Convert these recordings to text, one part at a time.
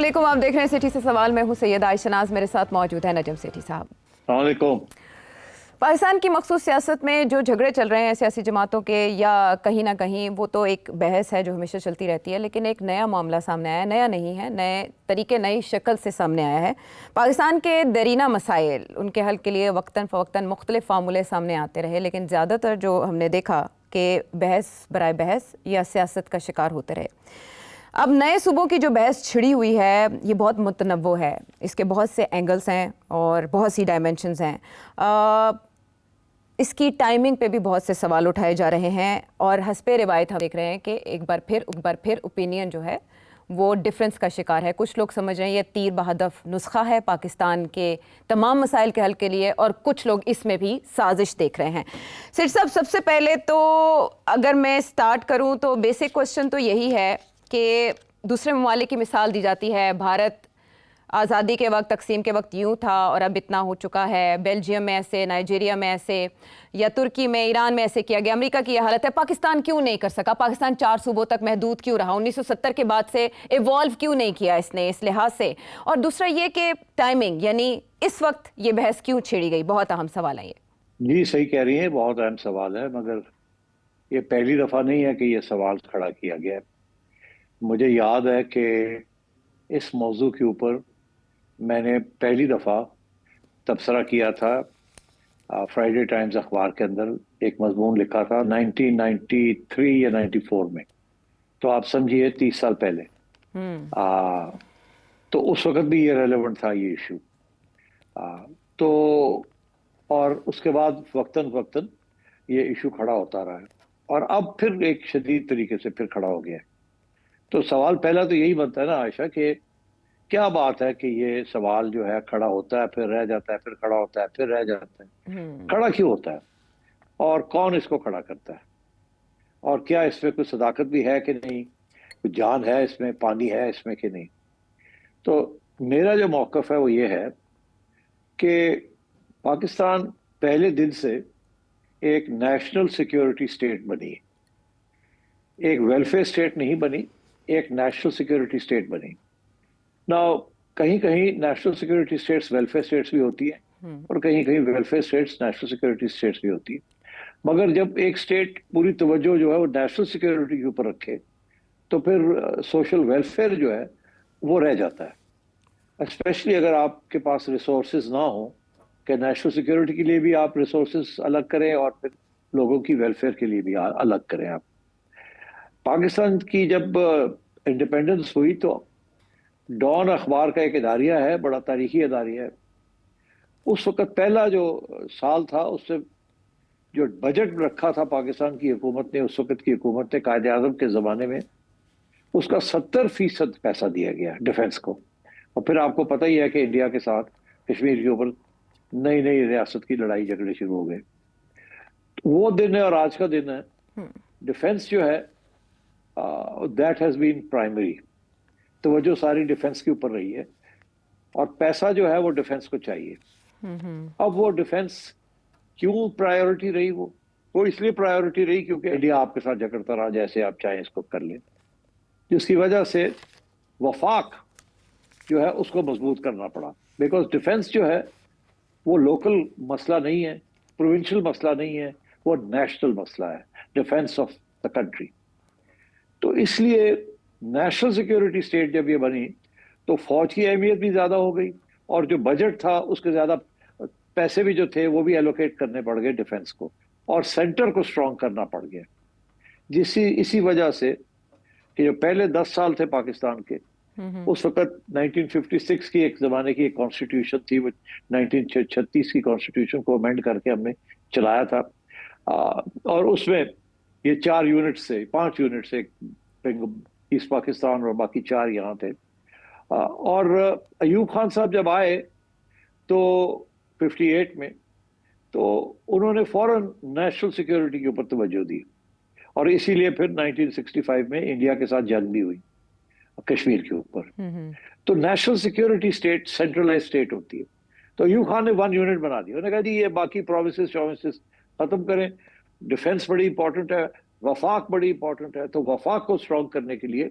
अस्सलामुअलैकुम, आप देख रहे हैं सिटी से सवाल। मैं हूं सैयद आयशा नाज, मेरे साथ मौजूद है नजम सेठी साहब। अस्सलामुअलैकुम। पाकिस्तान की मखसूस सियासत में जो झगड़े चल रहे हैं सियासी जमातों के, या कहीं ना कहीं वो तो एक बहस है जो हमेशा चलती रहती है, लेकिन एक नया मामला सामने आया है। नया नहीं है, नए तरीके नई शक्ल से सामने आया है। पाकिस्तान के दरीना मसाइल, उनके हल के लिए वक्तन फ़वक्तन मुख्तलिफ फार्मूले सामने आते रहे, लेकिन ज़्यादातर जो हमने देखा कि बहस बराए बहस या सियासत का शिकार होते रहे। अब नए सूबों की जो बहस छिड़ी हुई है ये बहुत मुतनव्वो है, इसके बहुत से एंगल्स हैं और बहुत सी डायमेंशंस हैं। इसकी टाइमिंग पे भी बहुत से सवाल उठाए जा रहे हैं और हस्बे रिवायत हम देख रहे हैं कि एक बार फिर ओपिनियन जो है वो डिफरेंस का शिकार है। कुछ लोग समझ रहे हैं ये तीर बहदफ नुस्खा है पाकिस्तान के तमाम मसाइल के हल के लिए, और कुछ लोग इसमें भी साजिश देख रहे हैं। सिर साहब, सबसे पहले तो अगर मैं स्टार्ट करूं तो बेसिक क्वेश्चन तो यही है कि दूसरे ममालिक की मिसाल दी जाती है। भारत आज़ादी के वक्त, तकसीम के वक्त यूँ था और अब इतना हो चुका है। बेल्जियम में ऐसे, नाइजीरिया में ऐसे, या तुर्की में, ईरान में ऐसे किया गया। अमेरिका की यह हालत है। पाकिस्तान क्यों नहीं कर सका? पाकिस्तान 4 सूबों तक महदूद क्यों रहा? 1970 के बाद से इवॉल्व क्यों नहीं किया इसने इस लिहाज से? और दूसरा ये कि टाइमिंग, यानी इस वक्त ये बहस क्यों छेड़ी गई? बहुत अहम सवाल है ये। जी सही कह रही हैं, बहुत अहम सवाल है, मगर ये पहली दफ़ा नहीं है कि ये सवाल खड़ा किया गया है। मुझे याद है कि इस मौजू के ऊपर मैंने पहली दफ़ा तबसरा किया था फ्राइडे टाइम्स अखबार के अंदर। एक मजमून लिखा था 1993 या 94 में, तो आप समझिए 30 साल पहले। तो उस वक्त भी ये रेलेवेंट था ये इशू। तो और उसके बाद वक्तन वक्तन ये इशू खड़ा होता रहा है और अब फिर एक शदीद तरीके से फिर खड़ा हो गया है। तो सवाल पहला तो यही बनता है ना आयशा, कि क्या बात है कि ये सवाल जो है खड़ा होता है, फिर रह जाता है, फिर खड़ा होता है, फिर रह जाता है। खड़ा क्यों होता है और कौन इसको खड़ा करता है, और क्या इसमें कोई सदाकत भी है कि नहीं, कोई जान है इसमें, पानी है इसमें कि नहीं। तो मेरा जो मौकफ है वो ये है कि पाकिस्तान पहले दिन से एक नेशनल सिक्योरिटी स्टेट बनी, एक वेलफेयर स्टेट नहीं बनी, एक नेशनल सिक्योरिटी स्टेट बनी। ना कहीं कहीं national security states welfare states भी होती है और कहीं कहीं welfare states national security states भी होती है। मगर जब एक स्टेट पूरी तवज्जो जो है वो नेशनल सिक्योरिटी के ऊपर रखे तो फिर सोशल वेलफेयर जो है वो रह जाता है। स्पेशली अगर आपके पास रिसोर्सेज ना हो कि नेशनल सिक्योरिटी के लिए भी आप रिसोर्सेज अलग करें और फिर लोगों की वेलफेयर के लिए भी अलग करें आप। पाकिस्तान की जब इंडिपेंडेंस हुई तो डॉन अखबार का एक इदारिया है, बड़ा तारीखी इदारिया है। उस वक्त पहला जो साल था उससे जो बजट रखा था पाकिस्तान की हुकूमत ने, उस वक्त की हुकूमत ने कायदे आजम के ज़माने में, उसका 70% पैसा दिया गया डिफेंस को। और फिर आपको पता ही है कि इंडिया के साथ कश्मीर के ऊपर नई नई रियासत की लड़ाई झगड़े शुरू हो गए। तो वो दिन है और आज का दिन है। डिफेंस जो है दैट हैज़ बीन प्राइमरी, तो वो जो सारी डिफेंस के ऊपर रही है और पैसा जो है वो डिफेंस को चाहिए। अब वो डिफेंस क्यों प्रायोरिटी रही? वो इसलिए प्रायोरिटी रही क्योंकि इंडिया आपके साथ झगड़ता रहा, जैसे आप चाहें इसको कर लें, जिसकी वजह से वफाक जो है उसको मजबूत करना पड़ा। बिकॉज डिफेंस जो है वो लोकल मसला नहीं है, प्रोविंशियल मसला नहीं है, वो नेशनल मसला है, डिफेंस ऑफ द कंट्री। तो इसलिए नेशनल सिक्योरिटी स्टेट जब ये बनी तो फौज की अहमियत भी ज्यादा हो गई और जो बजट था उसके ज्यादा पैसे भी जो थे वो भी एलोकेट करने पड़ गए डिफेंस को, और सेंटर को स्ट्रॉन्ग करना पड़ गया। इसी वजह से कि जो पहले 10 साल थे पाकिस्तान के, उस वक्त 1956 की एक जमाने की एक कॉन्स्टिट्यूशन थी, वो 1936 की कॉन्स्टिट्यूशन को अमेंड करके हमने चलाया था। और उसमें ये 4 यूनिट से 5 यूनिट से, ईस्ट पाकिस्तान और बाकी 4 यहाँ थे। और अयूब खान साहब जब आए तो 58 में, तो उन्होंने फौरन नेशनल सिक्योरिटी के ऊपर तवज्जो दी और इसीलिए फिर 1965 में इंडिया के साथ जंग भी हुई कश्मीर के ऊपर। तो national security state centralise state होती है। तो अयूब खान ने 1 यूनिट बना दिया। उन्होंने कहा जी ये बाकी प्रोविंसेस शोविंसेस खत्म करें, डिफेंस बड़ी इंपॉर्टेंट है, वफाक बड़ी इंपॉर्टेंट है। तो वफाक को स्ट्रॉन्ग करने के लिए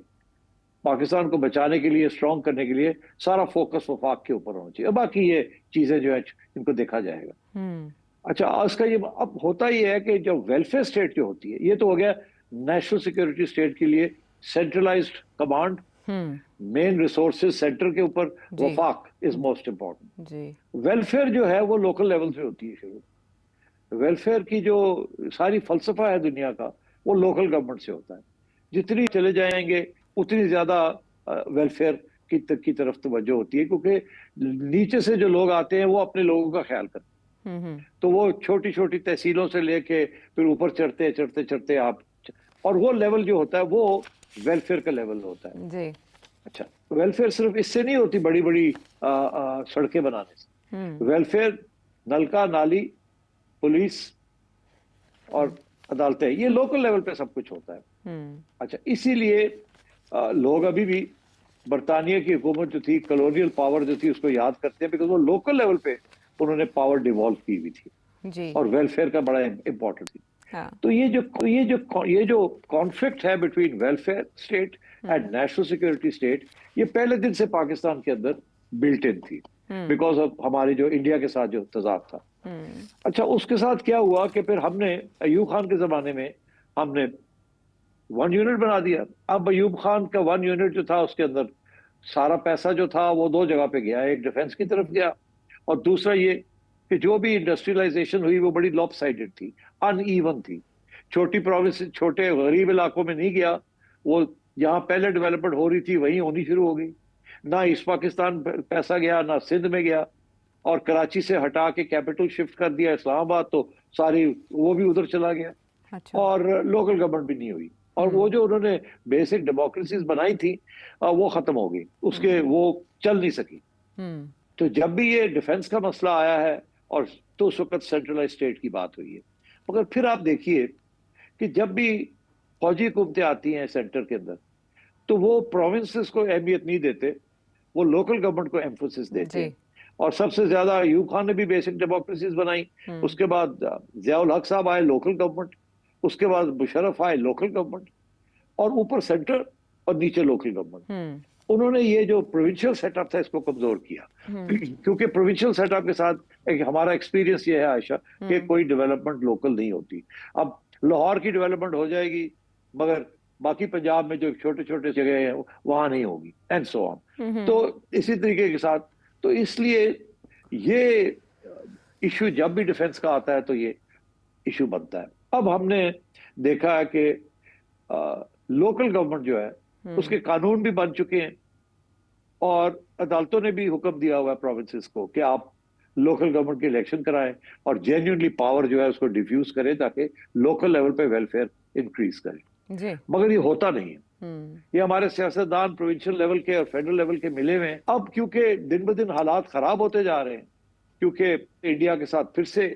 पाकिस्तान को बचाने के लिए, स्ट्रांग करने के लिए सारा फोकस वफाक के ऊपर होना चाहिए। बाकी ये चीजें जो है इनको देखा जाएगा। अच्छा, इसका ये अब होता ही है कि जो वेलफेयर स्टेट जो होती है, ये तो हो गया नेशनल सिक्योरिटी स्टेट के लिए centralized command, main resources centre के ऊपर, वफाक इज मोस्ट इम्पोर्टेंट जी। वेलफेयर जो है वो लोकल लेवल से होती है शुरू। वेलफेयर की जो सारी फलसफा है दुनिया का, वो लोकल गवर्नमेंट से होता है। जितनी चले जाएंगे उतनी ज्यादा वेलफेयर की तरफ तवज्जो होती है, क्योंकि नीचे से जो लोग आते हैं वो अपने लोगों का ख्याल करते हैं। तो वो छोटी छोटी तहसीलों से लेके फिर ऊपर चढ़ते चढ़ते चढ़ते आप, और वो लेवल जो होता है वो वेलफेयर का लेवल होता है जी। अच्छा, वेलफेयर सिर्फ इससे नहीं होती, बड़ी बड़ी सड़कें बनाने से। वेलफेयर नलका, नाली, पुलिस और अदालतें, ये लोकल लेवल पे सब कुछ होता है। अच्छा, इसीलिए लोग अभी भी बरतानिया की हुकूमत जो थी, कॉलोनियल पावर जो थी, उसको याद करते हैं, बिकॉज वो लोकल लेवल पे उन्होंने पावर डिवॉल्व की हुई थी जी। और वेलफेयर का बड़ा इंपॉर्टेंट थी। हाँ। तो ये जो कॉन्फ्लिक्ट है between welfare state and national security state, ये पहले दिन से पाकिस्तान के अंदर बिल्ट इन थी, बिकॉज ऑफ हमारे जो इंडिया के साथ जो तजाद था। अच्छा, उसके साथ क्या हुआ कि फिर हमने अयूब खान के जमाने में हमने 1 यूनिट बना दिया। अब अयूब खान का 1 यूनिट जो था, उसके अंदर सारा पैसा जो था वो 2 जगह पे गया, एक डिफेंस की तरफ गया, और दूसरा ये कि जो भी इंडस्ट्रियलाइजेशन हुई वो बड़ी लॉपसाइडेड थी, अनइवन थी। छोटी प्रोविंस, छोटे गरीब इलाकों में नहीं गया, वो जहां पहले डेवलपमेंट हो रही थी वहीं होनी शुरू हो गई। ना ईस्ट पाकिस्तान पैसा गया, ना सिंध में गया, और कराची से हटा के कैपिटल शिफ्ट कर दिया इस्लामाबाद, तो सारी वो भी उधर चला गया। अच्छा। और लोकल गवर्नमेंट भी नहीं हुई, और वो जो उन्होंने बेसिक डेमोक्रेसीज बनाई थी वो खत्म हो गई, उसके वो चल नहीं सकी। तो जब भी ये डिफेंस का मसला आया है, और तो उस वक्त सेंट्रलाइज स्टेट की बात हुई है। मगर फिर आप देखिए कि जब भी फौजी हुकूमतें आती हैं सेंटर के अंदर, तो वो प्रोविंसेस को अहमियत नहीं देते, वो लोकल गवर्नमेंट को एम्फोसिस देते हैं। और सबसे ज्यादा अयूब खान ने भी बेसिक डेमोक्रेसीज बनाई, उसके बाद जियाउल हक साहब आए, लोकल गवर्नमेंट, उसके बाद मुशर्रफ आए, लोकल गवर्नमेंट, और ऊपर सेंटर और नीचे लोकल गवर्नमेंट। उन्होंने ये जो प्रोविंशियल सेटअप था इसको कमजोर किया, क्योंकि प्रोविंशियल सेटअप के साथ एक हमारा एक्सपीरियंस ये है आयशा कि कोई डेवलपमेंट लोकल नहीं होती। अब लाहौर की डेवलपमेंट हो जाएगी, मगर बाकी पंजाब में जो छोटे छोटे जगह हैं वहां नहीं होगी, एंड सो ऑन। तो इसी तरीके के साथ, तो इसलिए ये इशू जब भी डिफेंस का आता है तो ये इशू बनता है। अब हमने देखा है कि लोकल गवर्नमेंट जो है उसके कानून भी बन चुके हैं, और अदालतों ने भी हुक्म दिया हुआ है प्रोविंसेस को कि आप लोकल गवर्नमेंट के इलेक्शन कराएं और जेन्युइनली पावर जो है उसको डिफ्यूज करें, ताकि लोकल लेवल पे वेलफेयर इंक्रीज करें जी। मगर ये होता नहीं है। ये हमारे सियासतदान प्रोविंशियल लेवल के और फेडरल लेवल के मिले हुए हैं। अब क्योंकि दिन ब दिन हालात खराब होते जा रहे हैं, क्योंकि इंडिया के साथ फिर से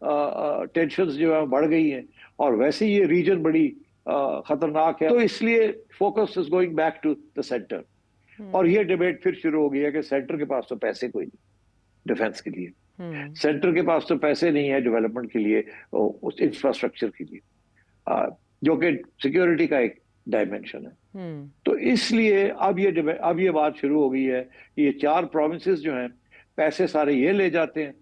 टेंशंस जो है बढ़ गई हैं, और वैसे ही ये रीजन बड़ी खतरनाक है, तो इसलिए focus is going back to the centre. और ये डिबेट फिर शुरू हो गई है कि सेंटर के पास तो पैसे कोई नहीं डिफेंस के लिए, सेंटर के पास तो पैसे नहीं है डेवलपमेंट के लिए, उस इंफ्रास्ट्रक्चर के लिए, जो कि सिक्योरिटी का एक डायमेंशन है। तो इसलिए अब ये बात शुरू हो गई है कि ये 4 प्रोविंसेस जो हैं पैसे सारे ये ले जाते हैं,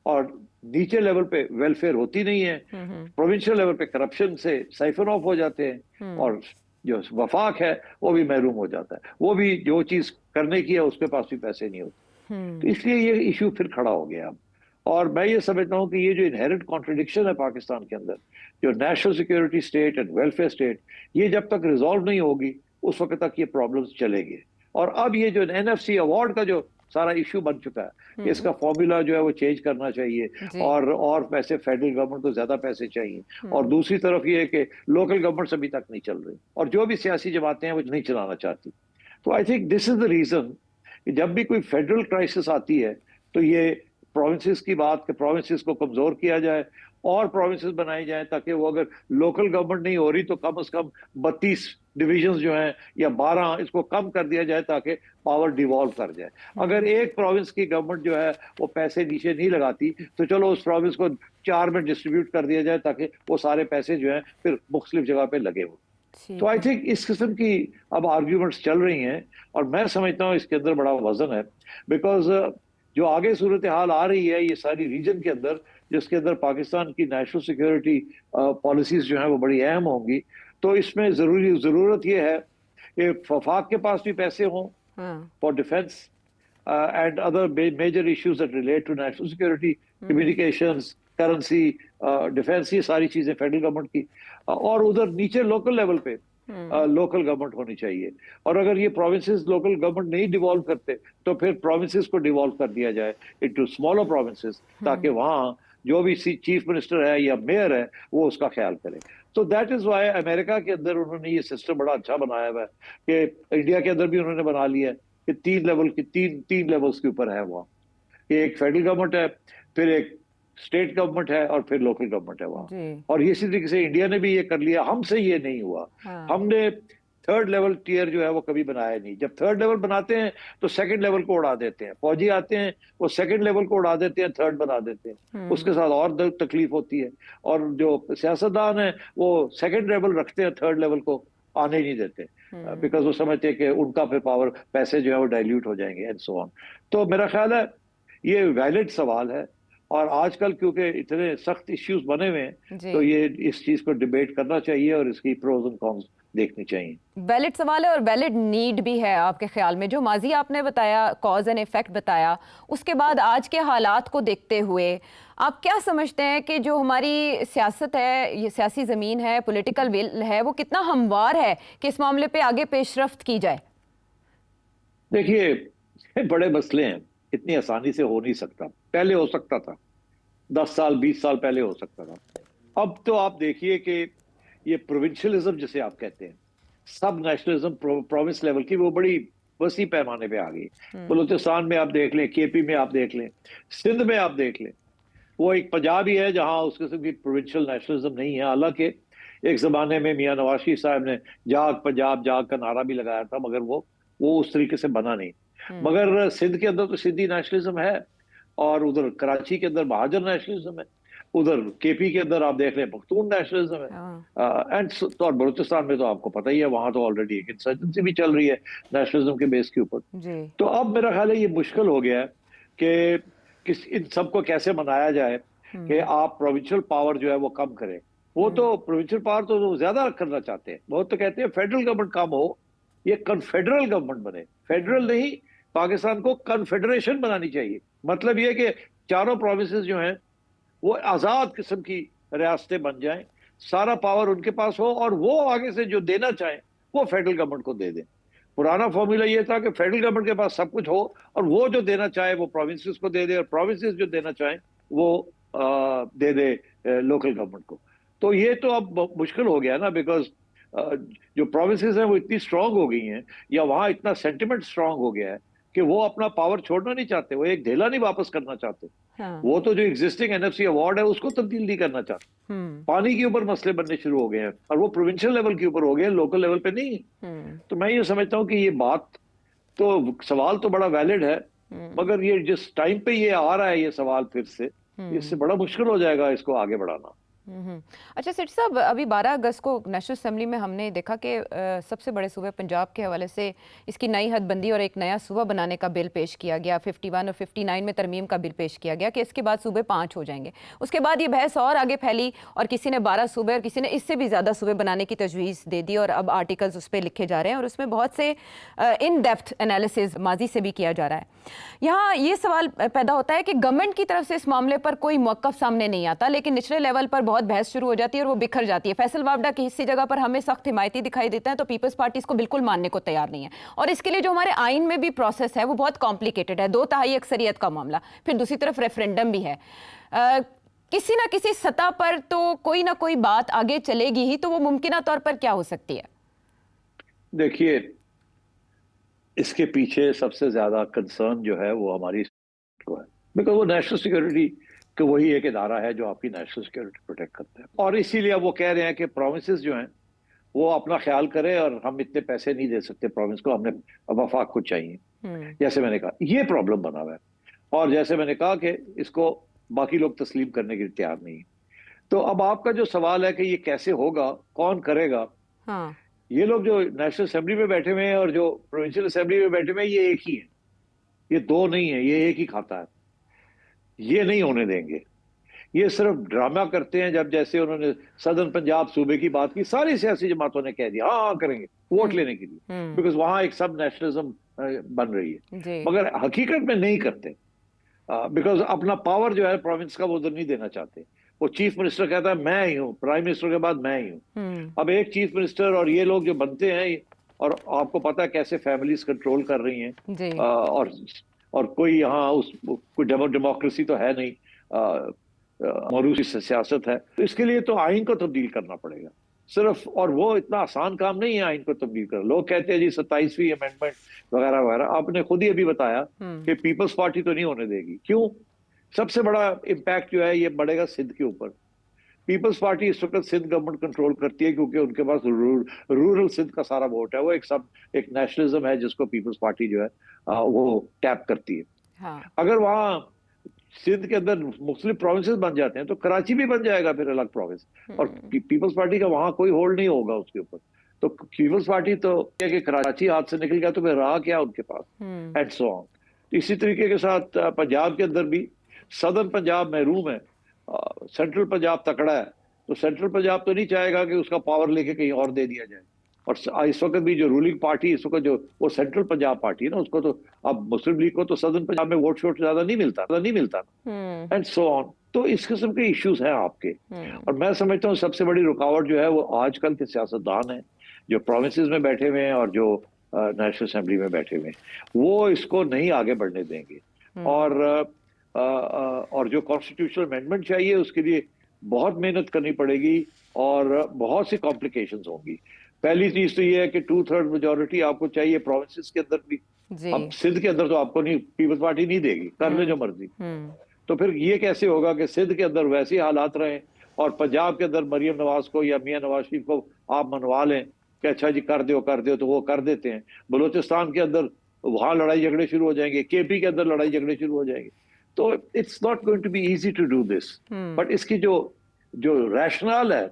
और नीचे लेवल पे वेलफेयर होती नहीं है, प्रोविंशियल लेवल पे करप्शन से साइफन ऑफ हो जाते हैं, और जो वफाक है वो भी महरूम हो जाता है, वो भी जो चीज करने की है उसके पास भी पैसे नहीं होते। तो इसलिए ये इशू फिर खड़ा हो गया अब। और मैं ये समझता हूँ कि ये जो इनहेरेंट कॉन्ट्रडिक्शन है पाकिस्तान के अंदर, जो national security state and welfare state, ये जब तक रिजॉल्व नहीं होगी उस वक्त तक ये प्रॉब्लम्स चलेंगे। और अब ये जो NFC अवार्ड का जो सारा इशू बन चुका है, इसका फॉर्मूला जो है वो चेंज करना चाहिए, और पैसे फेडरल गवर्नमेंट को ज्यादा पैसे चाहिए, और दूसरी तरफ ये है कि लोकल गवर्नमेंट अभी तक नहीं चल रही, और जो भी सियासी जमातें हैं वो नहीं चलाना चाहती। तो I think this is the reason कि जब भी कोई फेडरल क्राइसिस आती है तो ये प्रोविंसेस की बात, कि प्रोविंसेस को कमजोर किया जाए और प्रोविंसेस बनाई जाए, ताकि वो अगर लोकल गवर्नमेंट नहीं हो रही तो कम से कम 32 डिविजन्स जो हैं या 12 इसको कम कर दिया जाए, ताकि पावर डिवॉल्व कर जाए। अगर एक प्रोविंस की गवर्नमेंट जो है वो पैसे नीचे नहीं लगाती, तो चलो उस प्रोविंस को 4 में डिस्ट्रीब्यूट कर दिया जाए, ताकि वो सारे पैसे जो हैं फिर मुख्तलिफ जगह पे लगे हो। तो आई थिंक इस किस्म की अब आर्ग्यूमेंट्स चल रही हैं और मैं समझता हूँ इसके अंदर बड़ा वजन है, बिकॉज जो आगे सूरत हाल आ रही है ये सारी रीजन के अंदर, जिसके अंदर पाकिस्तान की नेशनल सिक्योरिटी पॉलिसीज जो है वो बड़ी अहम होंगी, तो इसमें जरूरत ये है कि वफाक के पास भी पैसे हों for defence and other major issues that relate to national security, communications, currency, defence, ये सारी चीजें फेडरल गवर्नमेंट की, और उधर नीचे लोकल लेवल पे लोकल गवर्नमेंट होनी चाहिए। और अगर ये प्रोविंसेस लोकल गवर्नमेंट नहीं डिवॉल्व करते तो फिर प्रोविंसेस को डिवॉल्व कर दिया जाए इनटू स्मॉलर प्रोविंसेस, ताकि वहाँ जो भी चीफ मिनिस्टर है या मेयर है वो उसका ख्याल करे। तो दैट इज वाई अमेरिका के अंदर उन्होंने ये सिस्टम बड़ा अच्छा बनाया हुआ है कि इंडिया के अंदर भी उन्होंने बना लिया है कि तीन लेवल्स के ऊपर है वहाँ, एक फेडरल गवर्नमेंट है, फिर एक स्टेट गवर्नमेंट है और फिर लोकल गवर्नमेंट है वहाँ। और इसी तरीके से इंडिया ने भी ये कर लिया, हमसे ये नहीं हुआ। हमने थर्ड लेवल टियर जो है वो कभी बनाया नहीं। जब थर्ड लेवल बनाते हैं तो सेकंड लेवल को उड़ा देते हैं, फौजी आते हैं वो सेकंड लेवल को उड़ा देते हैं, थर्ड बना देते हैं, उसके साथ और तकलीफ होती है। और जो सियासतदान है वो सेकंड लेवल रखते हैं, थर्ड लेवल को आने नहीं देते, बिकॉज वो समझते हैं कि उनका फिर पावर, पैसे जो है वो डाइल्यूट हो जाएंगे एंड सो ऑन। तो मेरा ख्याल है ये वैलिड सवाल है, और आजकल क्योंकि इतने सख्त इश्यूज बने हुए हैं तो ये इस चीज पर डिबेट करना चाहिए और इसकी प्रोज एंड कॉन्स देखनी चाहिए। वैलिड सवाल है और वैलिड नीड भी है आपके ख्याल में। जो माजी आपने बताया, कॉज एंड इफेक्ट बताया, उसके बाद आज के हालात को देखते हुए आप क्या समझते हैं कि जो हमारी सियासत है, ये सियासी ज़मीन है, पॉलिटिकल विल है, वो कितना हमवार है कि इस मामले पे आगे पेशरफ्त की जाए? देखिए बड़े मसले हैं, इतनी आसानी से हो नहीं सकता। पहले हो सकता था, 10 साल 20 साल पहले हो सकता था। अब तो आप देखिए कि ये प्रोविंशियलिज्म जिसे आप कहते हैं, सब नेशनलिज्म प्रोविंस लेवल की, वो बड़ी वसी पैमाने पे आ गई। बलूचिस्तान में आप देख लें, केपी में आप देख लें, सिंध में आप देख लें, वो एक पंजाब ही है जहां उस किस्म की प्रोविंशियल नेशनलिज्म नहीं है। हालांकि एक जमाने में मियां नवाज शरीफ साहब ने जाग पंजाब जाग का नारा भी लगाया था, मगर वो उस तरीके से बना नहीं। मगर सिंध के अंदर तो सिंधी नेशनलिज्म है, और उधर कराची के अंदर महाजन नेशनलिज्म है, उधर केपी के अंदर आप देख रहे हैं पख्तून नेशनलिज्म है, एंड तो और बलूचिस्तान में तो आपको पता ही है, वहां तो ऑलरेडी एक इंसर्जेंसी भी चल रही है नेशनलिज्म के बेस के ऊपर। तो अब मेरा ख्याल है ये मुश्किल हो गया है कि इन सबको कैसे मनाया जाए कि आप प्रोविंशियल पावर जो है वो कम करें। वो तो प्रोविंशियल पावर तो ज्यादा करना चाहते हैं, बहुत तो कहते हैं फेडरल गवर्नमेंट कम हो, ये कन्फेडरल गवर्नमेंट बने। फेडरल नहीं, पाकिस्तान को कन्फेडरेशन बनानी चाहिए। मतलब ये कि चारों प्रोविंसेस जो हैं वो आजाद किस्म की रियासतें बन जाएं, सारा पावर उनके पास हो, और वो आगे से जो देना चाहें वो फेडरल गवर्नमेंट को दे दें। पुराना फॉर्मूला ये था कि फेडरल गवर्नमेंट के पास सब कुछ हो और वो जो देना चाहे वो प्रोविंसेस को दे दे, और प्रोविंसेस जो देना चाहें वो दे दे लोकल गवर्नमेंट को। तो ये तो अब मुश्किल हो गया ना, बिकॉज जो प्रोविंसेस हैं वो इतनी स्ट्रांग हो गई हैं, या वहां इतना सेंटिमेंट स्ट्रांग हो गया है कि वो अपना पावर छोड़ना नहीं चाहते, वो एक ढेला नहीं वापस करना चाहते। वो तो जो एग्जिस्टिंग एनएफसी अवार्ड है उसको तब्दील नहीं करना चाहते। पानी के ऊपर मसले बनने शुरू हो गए हैं, और वो प्रोविंशियल लेवल के ऊपर हो गए, लोकल लेवल पे नहीं। तो मैं ये समझता हूँ कि ये बात तो, सवाल तो बड़ा वैलिड है, मगर ये जिस टाइम पे ये आ रहा है ये सवाल फिर से, इससे बड़ा मुश्किल हो जाएगा इसको आगे बढ़ाना। अच्छा सेठ साहब, अभी 12 अगस्त को नेशनल असेंबली में हमने देखा कि सबसे बड़े सूबे पंजाब के हवाले से इसकी नई हदबंदी और एक नया सूबा बनाने का बिल पेश किया गया। 51 और 59 में तरमीम का बिल पेश किया गया कि इसके बाद सूबे 5 हो जाएंगे। उसके बाद ये बहस और आगे फैली और किसी ने 12 सूबे और किसी ने इससे भी ज़्यादा सूबे बनाने की तजवीज़ दे दी, और अब आर्टिकल्स उस पर लिखे जा रहे हैं और उसमें बहुत से इन डेप्थ एनालिसिस माजी से भी किया जा रहा है। यहाँ ये सवाल पैदा होता है कि गवर्नमेंट की तरफ से इस मामले पर कोई मौक़िफ़ सामने नहीं आता, लेकिन निचले लेवल पर बहुत बहस शुरू हो जाती है और वो बिखर जाती है। फैसल वावडा की इसी जगह पर हमें सख्त हिमायती दिखाई देता है, तो पीपल्स पार्टी इसको बिल्कुल मानने को तैयार नहीं है। और इसके लिए जो हमारे आइन में भी प्रोसेस है वो बहुत कॉम्प्लिकेटेड है, 2/3 अक्सरियत का मामला, फिर दूसरी तरफ रेफरेंडम भी है। किसी ना किसी सतह पर तो कोई ना कोई बात आगे चलेगी ही, तो वो मुमकिन तौर पर क्या हो सकती है? देखिए, इसके पीछे सबसे ज्यादा कंसर्न जो है वो हमारी को है, बिकॉज वो नेशनल सिक्योरिटी कि वही एक इदारा है जो आपकी नेशनल सिक्योरिटी प्रोटेक्ट करता है। और इसीलिए अब वो कह रहे हैं कि प्रोविंसेस जो हैं वो अपना ख्याल करें, और हम इतने पैसे नहीं दे सकते प्रोविंस को, हमने वफाक को चाहिए। जैसे मैंने कहा ये प्रॉब्लम बना हुआ है, और जैसे मैंने कहा कि इसको बाकी लोग तस्लीम करने के लिए तैयार नहीं है। तो अब आपका जो सवाल है कि ये कैसे होगा, कौन करेगा, ये लोग जो नेशनल असेंबली में बैठे हुए हैं और जो प्रोविंशियल असेंबली में बैठे हुए हैं, ये एक ही है, ये दो नहीं है, ये एक ही खाता है। ये नहीं होने देंगे। ये सिर्फ ड्रामा करते हैं। जब जैसे उन्होंने सदर्न पंजाब सूबे की बात की, सारी सियासी जमातों ने कह दिया हाँ हाँ करेंगे वोट लेने के लिए, बिकॉज वहां एक सब नेशनलिज्म बन रही है, मगर हकीकत में नहीं करते, बिकॉज अपना पावर जो है प्रोविंस का वो उधर नहीं देना चाहते। वो चीफ मिनिस्टर कहता है मैं ही हूँ, प्राइम मिनिस्टर के बाद मैं ही हूँ। अब एक चीफ मिनिस्टर और ये लोग जो बनते हैं, और आपको पता है कैसे फैमिलीज कंट्रोल कर रही हैं, और कोई यहाँ उस कोई डेमोक्रेसी तो है नहीं, मरूसी सियासत है। तो इसके लिए तो आइन को तब्दील करना पड़ेगा सिर्फ, और वो इतना आसान काम नहीं है आइन को तब्दील करना। लोग कहते हैं जी 27वीं अमेंडमेंट वगैरह वगैरह, आपने खुद ही अभी बताया कि पीपल्स पार्टी तो नहीं होने देगी। क्यों? सबसे बड़ा इम्पैक्ट जो है ये बढ़ेगा सिंध के ऊपर। पीपल्स पार्टी इस वक्त सिंध गवर्नमेंट कंट्रोल करती है, क्योंकि उनके पास रूरल सिंध का सारा वोट है। वो एक नेशनलिज्म है जिसको पीपल्स पार्टी जो है वो टैप करती है। हाँ। अगर वहां सिंध के अंदर मुख्तलिफ प्रोविंसेस बन जाते हैं तो कराची भी बन जाएगा फिर अलग प्रोविंस, और पीपल्स पार्टी का वहां कोई होल्ड नहीं होगा उसके ऊपर। तो पीपल्स पार्टी तो क्या कि कराची हाथ से निकल गया तो फिर रहा क्या उनके पास, एंड सो ऑन। तो इसी तरीके के साथ पंजाब के अंदर भी सदर्न पंजाब महरूम है, सेंट्रल पंजाब तकड़ा है, तो सेंट्रल पंजाब तो नहीं चाहेगा कि उसका पावर लेके कहीं और दे दिया जाए। और इस वक्त भी जो रूलिंग पार्टी इस वक्त जो वो सेंट्रल पंजाब पार्टी है ना, उसको तो अब मुस्लिम लीग को तो सदर्न पंजाब में वोट शोट ज्यादा नहीं मिलता एंड सो ऑन। तो इस किस्म के इश्यूज हैं आपके, और मैं समझता हूँ सबसे बड़ी रुकावट जो है वो आजकल के सियासतदान हैं जो प्रोविंसेस में बैठे हुए हैं और जो नेशनल असेंबली में बैठे हुए हैं, वो इसको नहीं आगे बढ़ने देंगे। और जो कॉन्स्टिट्यूशनल अमेंडमेंट चाहिए उसके लिए बहुत मेहनत करनी पड़ेगी और बहुत सी कॉम्प्लिकेशंस होंगी। पहली चीज तो ये है कि 2/3 मेजोरिटी आपको चाहिए प्रोविंसेस के अंदर भी। अब सिंध के अंदर तो आपको नहीं, पीपल्स पार्टी नहीं देगी, कर ले जो मर्जी। तो फिर ये कैसे होगा कि सिंध के अंदर वैसे हालात रहे और पंजाब के अंदर मरियम नवाज को या मियां नवाज शरीफ को आप मनवा लें कि अच्छा जी कर दो तो वो कर देते हैं। बलूचिस्तान के अंदर वहां लड़ाई झगड़े शुरू हो जाएंगे, केपी के अंदर लड़ाई झगड़े शुरू हो जाएंगे। तो it's not going to be easy to do this, but इसकी जो रैशनल है,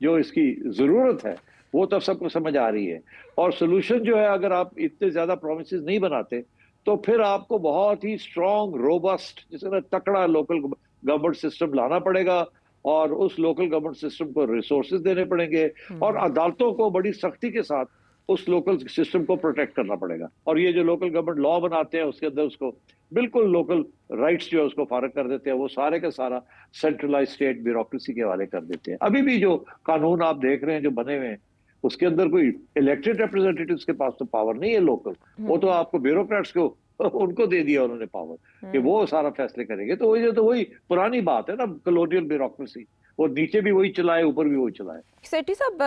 जो इसकी जरूरत है, वो तो सबको समझ आ रही है। और सोल्यूशन जो है, अगर आप इतने ज्यादा प्रोमिसेस नहीं बनाते तो फिर आपको बहुत ही स्ट्रॉन्ग रोबस्ट जिसे ना तकड़ा लोकल गवर्नमेंट सिस्टम लाना पड़ेगा, और उस लोकल गवर्नमेंट सिस्टम को रिसोर्सेज देने पड़ेंगे, और अदालतों को बड़ी सख्ती के साथ उस लोकल सिस्टम को प्रोटेक्ट करना पड़ेगा। और ये जो लोकल गवर्नमेंट लॉ बनाते हैं उसके अंदर उसको बिल्कुल लोकल राइट्स जो है उसको फारग कर देते हैं, वो सारे का सारा सेंट्रलाइज स्टेट ब्यूरोक्रेसी के हवाले कर देते हैं। अभी भी जो कानून आप देख रहे हैं जो बने हुए हैं, उसके अंदर कोई इलेक्टेड रिप्रेजेंटेटिव्स के पास तो पावर नहीं है लोकल, वो तो आपको ब्यूरोक्रेट्स को उनको दे दिया उन्होंने पावर कि वो सारा फैसले करेंगे। तो वही पुरानी बात है ना, कॉलोनियल ब्यूरोक्रेसी, वो नीचे भी वही चलाए ऊपर भी वही चलाए। सेठी साहब,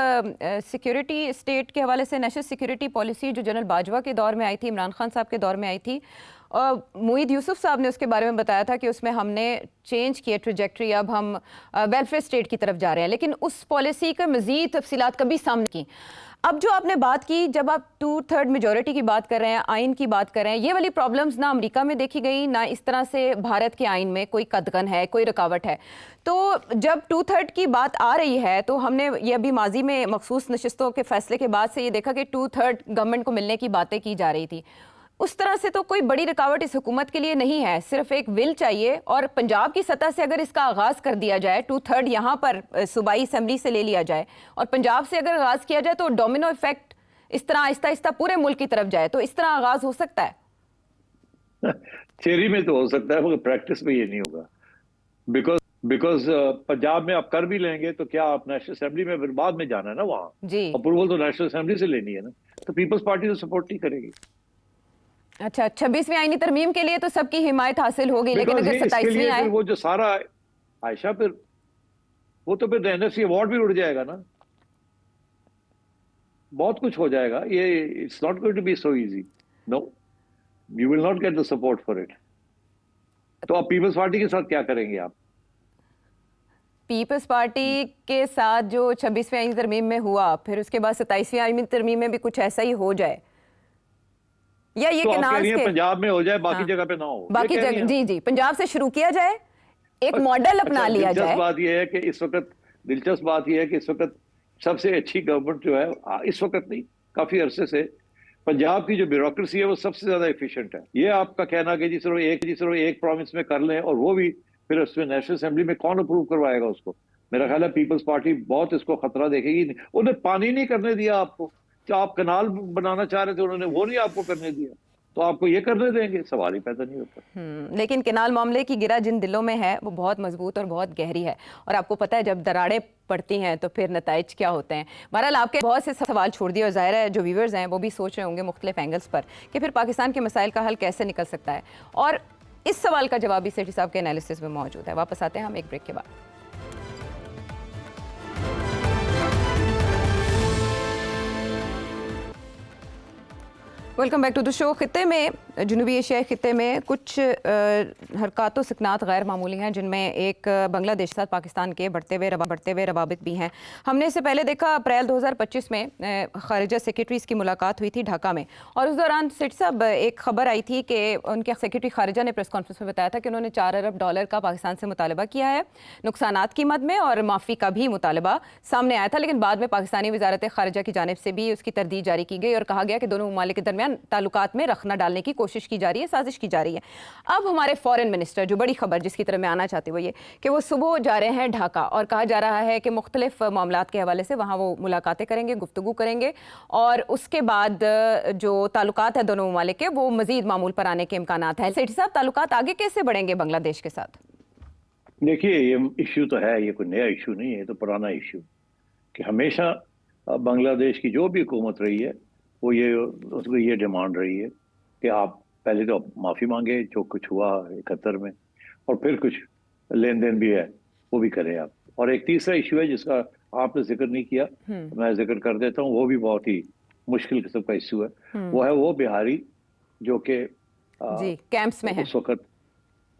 सिक्योरिटी स्टेट के हवाले से नेशनल सिक्योरिटी पॉलिसी जो जनरल बाजवा के दौर में आई थी, इमरान खान साहब के दौर में आई थी, मुईद यूसुफ साहब ने उसके बारे में बताया था कि उसमें हमने चेंज किया ट्रेजेक्ट्री, अब हम वेलफेयर स्टेट की तरफ जा रहे हैं, लेकिन उस पॉलिसी का मज़ीद तफसीलात कभी सामने की। अब जो आपने बात की, जब आप 2/3 मेजॉरिटी की बात कर रहे हैं, आइन की बात कर रहे हैं, ये वाली प्रॉब्लम्स ना अमेरिका में देखी गई, ना इस तरह से भारत के आइन में कोई कदगन है, कोई रुकावट है। तो जब 2/3 की बात आ रही है तो हमने ये अभी माजी में मखसूस नशिस्तों के फैसले के बाद से ये देखा कि 2/3 गवर्नमेंट को मिलने की बातें की जा रही थी। उस तरह से तो कोई बड़ी रुकावट इस हुकूमत के लिए नहीं है, सिर्फ एक विल चाहिए। और पंजाब की सतह से अगर इसका आगाज कर दिया जाए, 2/3 यहाँ पर सूबाई असेंबली से ले लिया जाए और पंजाब से अगर आगाज किया जाए तो डोमिनो इफेक्ट इस तरह आहिस्ता आहिस्ता पूरे मुल्क की तरफ जाए, तो इस तरह आगाज हो सकता है। थ्योरी में तो हो सकता है, मगर प्रैक्टिस में ये नहीं होगा। बिकॉज पंजाब में आप कर भी लेंगे तो क्या आप नेशनल असेंबली में फिर बाद में जाना है ना, वहां जी अप्रूवल तो नेशनल असेंबली से लेनी है ना, तो पीपल्स पार्टी तो सपोर्ट नहीं करेगी। अच्छा, 26वीं आईनी तरमीम के लिए तो सबकी हिमायत हासिल होगी, लेकिन अगर 27वीं आए, वो जो सारा आयशा फिर वो तो फिर एनएफसी अवार्ड भी उड़ जाएगा ना, बहुत कुछ हो जाएगा। ये it's not going to be so easy, no, you will not get the support for it. तो आप पीपल्स पार्टी के साथ क्या करेंगे? आप पीपल्स पार्टी के साथ जो 26वीं आईनी तरमीम में हुआ, फिर उसके बाद 27वीं आईनी तरमीम में भी कुछ ऐसा ही हो जाए, या ये तो कि नाज के पंजाब में हो जाए, बाकी जगह पे ना हो, बाकी जगह, जी पंजाब से शुरू किया जाए, एक मॉडल अपना लिया जाए। बात यह है कि इस वक्त दिलचस्प बात यह है कि इस वक्त सबसे अच्छी गवर्नमेंट जो है इस वक्त नहीं, काफी अरसे से पंजाब की जो ब्यूरोक्रेसी है वो सबसे ज्यादा एफिशिएंट है। ये आपका कहना कि जी सिर्फ एक प्रोविंस में कर लें, और वो भी फिर उसमें नेशनल असेंबली में कौन अप्रूव करवाएगा उसको? मेरा ख्याल है पीपल्स पार्टी बहुत इसको खतरा देखेगी नहीं। उन्हें पानी नहीं करने दिया आपको, जो आप कनाल बनाना चाह रहे थे उन्होंने वो नहीं आपको करने दिया, तो आपको ये करने देंगे? सवाल ही पैदा नहीं होता। लेकिन केनाल मामले की गिरा जिन दिलों में है वो बहुत मजबूत और बहुत गहरी है, और आपको पता है जब दरारें पड़ती हैं तो फिर नताइज क्या होते हैं। बहरहाल आपके बहुत से सवाल छोड़ दिए, और जाहिर है जो व्यूवर्स हैं वो भी सोच रहे होंगे मुख्तलिफ एंगल्स पर कि फिर पाकिस्तान के मसाइल का हल कैसे निकल सकता है, और इस सवाल का जवाब भी सेठी साहब के एनालिसिस में मौजूद है। वापस आते हैं हम एक ब्रेक के बाद। Welcome back to the show. खित्ते में, जनूबी एशियाई खित्ते में कुछ हरकत व सकनात गैर मामूली हैं, जिनमें एक बांग्लादेश के साथ पाकिस्तान के बढ़ते हुए रवाबित भी हैं। हमने इससे पहले देखा अप्रैल 2025 में खारिजा सेक्रेटरीज की मुलाकात हुई थी ढाका में, और उस दौरान सेठ साहब एक खबर आई थी कि उनके सेक्रेटरी खारिजा ने प्रेस कॉन्फ्रेंस में बताया था कि उन्होंने $4 अरब का पाकिस्तान से मुतालबा किया है नुकसानात की मद में, और माफ़ी का भी मुतालबा सामने आया था। लेकिन बाद में पाकिस्तानी वजारत खारिजा की जानिब से भी उसकी तरदीद जारी की गई और कहा गया कि दोनों ममालिक के दरमियान ताल्लुकात में रखना डालने की कोशिश की जा रही है, साजिश की जा रही है। अब हमारे फॉरेन मिनिस्टर, जो बड़ी खबर जिसकी तरफ मैं आना चाहती हूँ वो ये कि वो सुबह जा रहे हैं ढाका, और कहा जा रहा है कि मुख्तलिफ मामलात के हवाले से वहाँ वो मुलाकातें करेंगे, गुफ्तगू करेंगे, और उसके बाद जो ताल्लुकात है दोनों ममालिक के वो मजीद मामूल पर आने के इम्कानात हैं। सेठी साहब, ताल्लुकात आगे कैसे बढ़ेंगे बांग्लादेश के साथ? देखिए, ये इश्यू तो है, ये कोई नया इश्यू नहीं है, ये तो पुराना इश्यू कि हमेशा बांग्लादेश की जो भी हुकूमत रही है वो ये उसको ये डिमांड रही है कि आप पहले तो माफ़ी मांगे जो कुछ हुआ 71 में, और फिर कुछ लेन देन भी है वो भी करें आप। और एक तीसरा इश्यू है जिसका आपने जिक्र नहीं किया, मैं जिक्र कर देता हूँ, वो भी बहुत ही मुश्किल किस्म का इश्यू है। वो है वो बिहारी जो कि कैंप्स में है, उस वक्त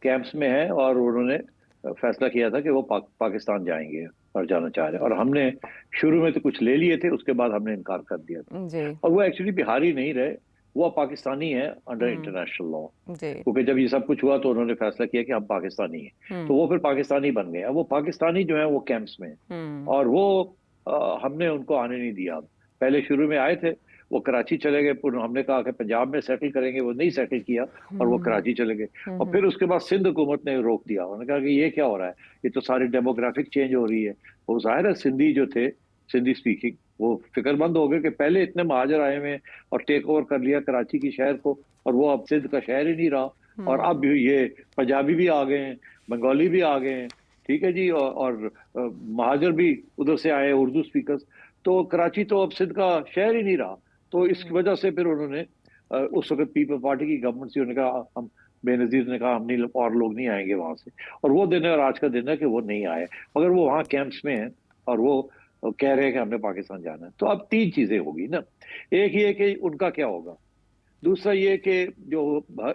कैंप्स में है, और उन्होंने फैसला किया था कि वो पाकिस्तान जाएंगे और जाना चाह रहे हैं, और हमने शुरू में तो कुछ ले लिए थे, उसके बाद हमने इनकार कर दिया था। जी। और वो एक्चुअली बिहारी नहीं रहे, वो पाकिस्तानी है अंडर इंटरनेशनल लॉ, क्योंकि जब ये सब कुछ हुआ तो उन्होंने फैसला किया कि हम पाकिस्तानी हैं, तो वो फिर पाकिस्तानी बन गए। वो पाकिस्तानी जो है वो कैंप्स में है, और वो हमने उनको आने नहीं दिया। पहले शुरू में आए थे, वो कराची चले गए, हमने कहा कि पंजाब में सेटल करेंगे, वो नहीं सेटल किया और वो कराची चले गए। और फिर उसके बाद सिंध हुकूमत ने रोक दिया, उन्होंने कहा कि ये क्या हो रहा है, ये तो सारी डेमोग्राफिक चेंज हो रही है। वो जाहिर है सिंधी जो थे, सिंधी स्पीकिंग, वो फिक्रमंद हो गए कि पहले इतने महाजर आए हुए और टेक ओवर कर लिया कराची की शहर को, और वो अब सिंध का शहर ही नहीं रहा, और अब ये पंजाबी भी आ गए हैं, बंगाली भी आ गए हैं, ठीक है जी, और महाजर भी उधर से आए, उर्दू स्पीकर्स, तो कराची तो अब सिंध का शहर ही नहीं रहा। तो इसकी वजह से फिर उन्होंने उस वक्त पीपल पार्टी की गवर्नमेंट थी, उन्होंने कहा, हम बेनजीर ने कहा हम नहीं, और लोग नहीं आएंगे वहां से, और वो दिन है और आज का दिन है कि वो नहीं आए, मगर वो वहाँ कैंप्स में हैं और वो कह रहे हैं कि हमने पाकिस्तान जाना है। तो अब तीन चीजें होगी ना, एक ये कि उनका क्या होगा, दूसरा ये कि जो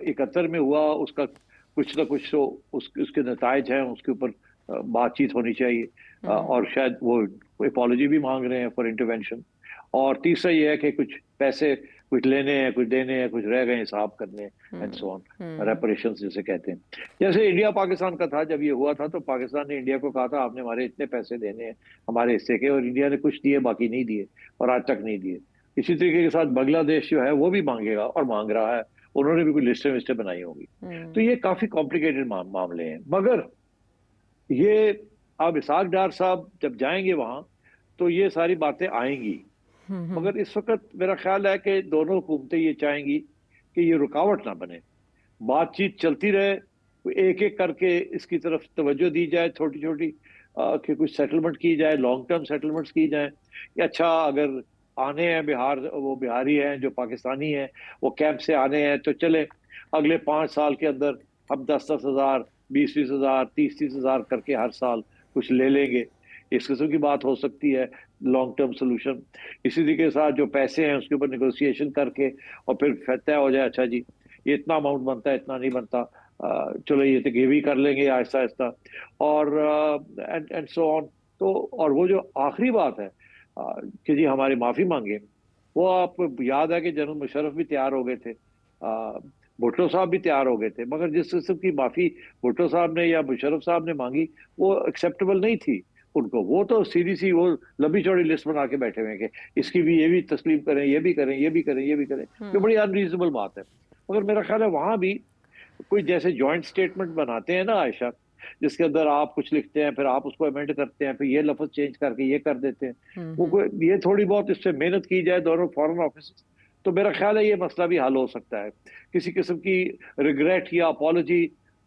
71 में हुआ उसका कुछ ना कुछ तो उसके नतायज हैं, उसके ऊपर बातचीत होनी चाहिए, और शायद वो अपॉलॉजी भी मांग रहे हैं फॉर इंटरवेंशन। और तीसरा ये है कि कुछ पैसे कुछ लेने हैं, कुछ देने हैं, कुछ रह गए हिसाब करने, एंड सो ऑन, रेपरेशंस जिसे कहते हैं। जैसे इंडिया पाकिस्तान का था, जब ये हुआ था तो पाकिस्तान ने इंडिया को कहा था आपने हमारे इतने पैसे देने हैं हमारे हिस्से के, और इंडिया ने कुछ दिए बाकी नहीं दिए, और आज तक नहीं दिए। इसी तरीके के साथ बांग्लादेश जो है वो भी मांगेगा और मांग रहा है, उन्होंने भी कुछ लिस्टें विस्टें बनाई होगी। तो ये काफी कॉम्प्लिकेटेड मामले हैं, मगर ये अब इसहाक डार साहब जब जाएंगे वहां तो ये सारी बातें आएंगी, मगर इस वक्त मेरा ख्याल है कि दोनों हुकूमतें ये चाहेंगी कि ये रुकावट ना बने, बातचीत चलती रहे, एक एक करके इसकी तरफ तवज्जो दी जाए, छोटी छोटी कि कुछ सेटलमेंट की जाए, लॉन्ग टर्म सेटलमेंट्स की जाए। अच्छा, अगर आने हैं बिहार, वो बिहारी हैं जो पाकिस्तानी हैं, वो कैंप से आने हैं, तो चले अगले 5 साल के अंदर हम 10-10 हज़ार, 20-20 हज़ार, 30-30 हज़ार करके हर साल कुछ ले लेंगे, इस किस्म की बात हो सकती है, लॉन्ग टर्म सोल्यूशन। इसी तरीके के साथ जो पैसे हैं उसके ऊपर निगोशिएशन करके और फिर तय हो जाए, अच्छा जी ये इतना अमाउंट बनता है, इतना नहीं बनता, चलो ये तो ये भी कर लेंगे आहिस्ता आहिस्ता, और एंड सो ऑन। तो और वो जो आखिरी बात है कि जी हमारी माफ़ी मांगे, वो आपको याद है कि जनरल मुशर्रफ भी तैयार हो गए थे, भुट्टो साहब भी तैयार हो गए थे, मगर जिस किस्म की माफ़ी भुट्टो साहब ने या मुशर्रफ साहब ने मांगी वो एक्सेप्टेबल नहीं थी। उनको, वो तो सीधी सी वो लंबी चौड़ी लिस्ट बना के बैठे हुए हैं कि इसकी भी, ये भी तस्लीम करें, ये भी करें, ये भी करें, ये भी करें, जो बड़ी अनरीजनेबल बात है। मगर मेरा ख्याल है वहां भी कोई जैसे जॉइंट स्टेटमेंट बनाते हैं ना आयशा, जिसके अंदर आप कुछ लिखते हैं, फिर आप उसको अमेंड करते हैं, फिर ये लफ्ज चेंज करके ये कर देते हैं, वो कोई ये थोड़ी बहुत इससे मेहनत की जाए दोनों फॉरेन ऑफिस, तो मेरा ख्याल है ये मसला भी हल हो सकता है। किसी किस्म की रिग्रेट या अपॉलॉजी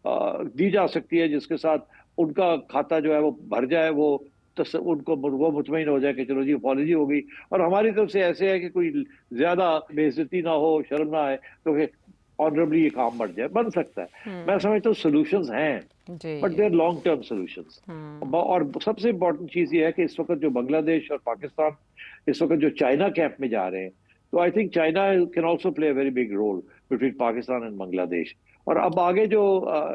दी जा सकती है जिसके साथ उनका खाता जो है वो भर जाए, वो उनको वो मुतमईन हो जाए कि चलो जी अपॉलॉजी हो गई, और हमारी तरफ से ऐसे है कि कोई ज्यादा बेइज्जती ना हो, शर्म ना आए, तो ऑनरेबली ये काम बढ़ जाए, बन सकता है। मैं समझता हूँ सोल्यूशंस हैं, but there long term solutions. और सबसे इंपॉर्टेंट चीज ये है कि इस वक्त जो बांग्लादेश और पाकिस्तान इस वक्त जो चाइना कैंप में जा रहे हैं, तो I think China can also play a very big role between Pakistan and Bangladesh. और अब आगे जो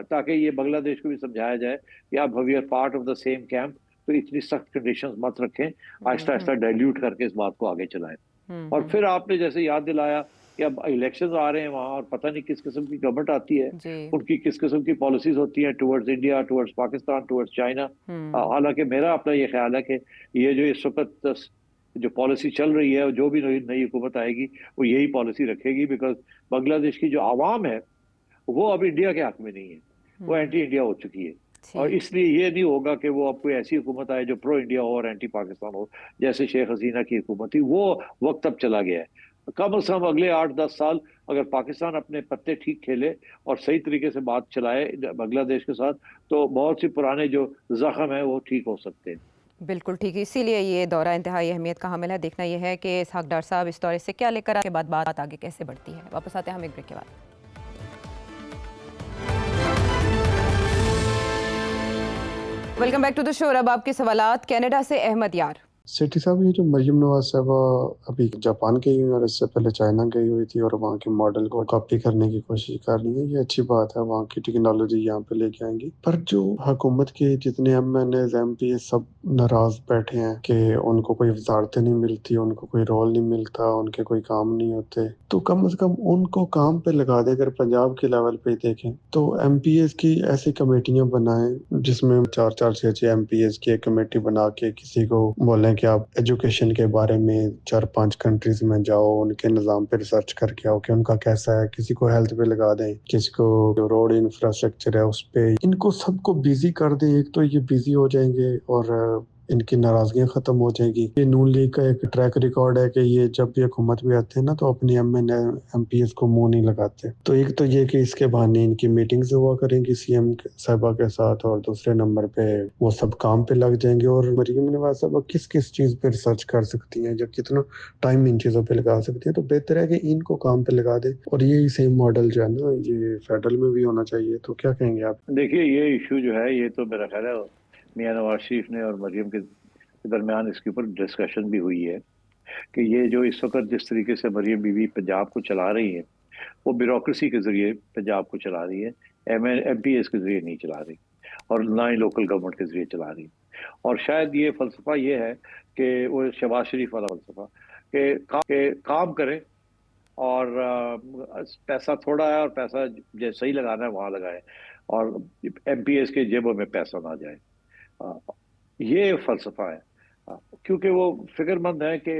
ताकि ये बांग्लादेश को भी समझाया जाए कि आप we are part of the same camp, तो इतनी सख्त कंडीशंस मत रखें, आहिस्ता आहिस्ता डाइल्यूट करके इस बात को आगे चलाएं। और फिर आपने जैसे याद दिलाया कि अब इलेक्शंस आ रहे हैं वहां, और पता नहीं किस किस्म की गवर्नमेंट आती है, उनकी किस किस्म की पॉलिसीज होती हैं towards India, towards Pakistan, towards China. हालांकि मेरा अपना ये ख्याल है कि ये जो इस वक्त जो पॉलिसी चल रही है, जो भी नई हुकूमत आएगी वो यही पॉलिसी रखेगी, बिकॉज बांग्लादेश की जो आवाम है वो अब इंडिया के हक में नहीं है, वो एंटी इंडिया हो चुकी है। और इसलिए ये नहीं होगा कि वो अब कोई ऐसी हुकूमत आए जो प्रो इंडिया हो और एंटी पाकिस्तान हो, जैसे शेख हसीना की हुकूमत थी, वो वक्त अब चला गया है। कम से कम अगले 8-10 साल अगर पाकिस्तान अपने पत्ते ठीक खेले और सही तरीके से बात चलाए बांग्लादेश के साथ, तो बहुत सी पुराने जो जख्म है वो ठीक हो सकते हैं। बिल्कुल ठीक है, इसीलिए ये दौरा इंतहाई अहमियत का हामिल है। देखना यह है कि इसहाक डार साहब इस दौरे से क्या लेकर के बाद बात आगे कैसे बढ़ती है। वापस आते हैं हम एक ब्रेक के बाद। Welcome back to the show. अब आपके सवालात। कनाडा से अहमद यार। सेठी साहब, ये जो मरियम नवाज साहबा अभी जापान गई हुई और इससे पहले चाइना गई हुई थी और वहाँ के मॉडल को कॉपी करने की कोशिश कर रही है, ये अच्छी बात है, वहाँ की टेक्नोलॉजी यहाँ पे लेके आएंगी। पर जो हुकूमत के जितने एमएनए एमपी सब नाराज बैठे हैं कि उनको कोई वजारतें नहीं मिलती, उनको कोई रोल नहीं मिलता, उनके कोई काम नहीं होते, तो कम से कम उनको काम पे लगा दे। अगर पंजाब के लेवल पे देखें तो एमपीएस की ऐसी कमेटियां बनाएं जिसमें 4-4 एमपीएस की एक कमेटी बना के किसी को बोलें कि आप एजुकेशन के बारे में 4-5 कंट्रीज में जाओ, उनके निज़ाम पे रिसर्च करके आओ कि उनका कैसा है। किसी को हेल्थ पे लगा दें, किसी को जो रोड इंफ्रास्ट्रक्चर है उस पे, इनको सबको बिजी कर दें। एक तो ये बिजी हो जाएंगे और इनकी नाराजगियां खत्म हो जाएगी। ये नून लीग का एक ट्रैक रिकॉर्ड है कि ये जब भी हुकूमत में आते हैं ना तो अपनी एमपीएस को मुंह नहीं लगाते। तो एक तो ये कि इसके बहाने इनकी मीटिंग्स हुआ करेंगी सीएम साहबा के साथ, और दूसरे नंबर पे वो सब काम पे लग जाएंगे। और मरियम नवाज साहबा किस किस चीज पे रिसर्च कर सकती हैं, जब कितना टाइम इन चीजों पे लगा सकती है, तो बेहतर है कि इनको काम पे लगा दे। और यही सेम मॉडल जो है ना ये फेडरल में भी होना चाहिए। तो क्या कहेंगे आप? देखिए ये इशू जो है, ये तो मेरा ख्याल है मियां नवाज शरीफ ने और मरियम के दरमियान इसके ऊपर डिस्कशन भी हुई है कि ये जो इस वक्त जिस तरीके से मरियम बीवी पंजाब को चला रही है, वो ब्यूरोक्रेसी के जरिए पंजाब को चला रही है, एमपीएस के जरिए नहीं चला रही, और ना ही लोकल गवर्नमेंट के जरिए चला रही। और शायद ये फलसफा ये है कि वो शहबाज शरीफ वाला फलसफा के काम करें, और पैसा थोड़ा है और पैसा सही लगाना है वहां लगाए, और एमपीएस के जेबों में पैसा ना जाए। ये फलसफा है। क्योंकि वो फिक्रमंद है कि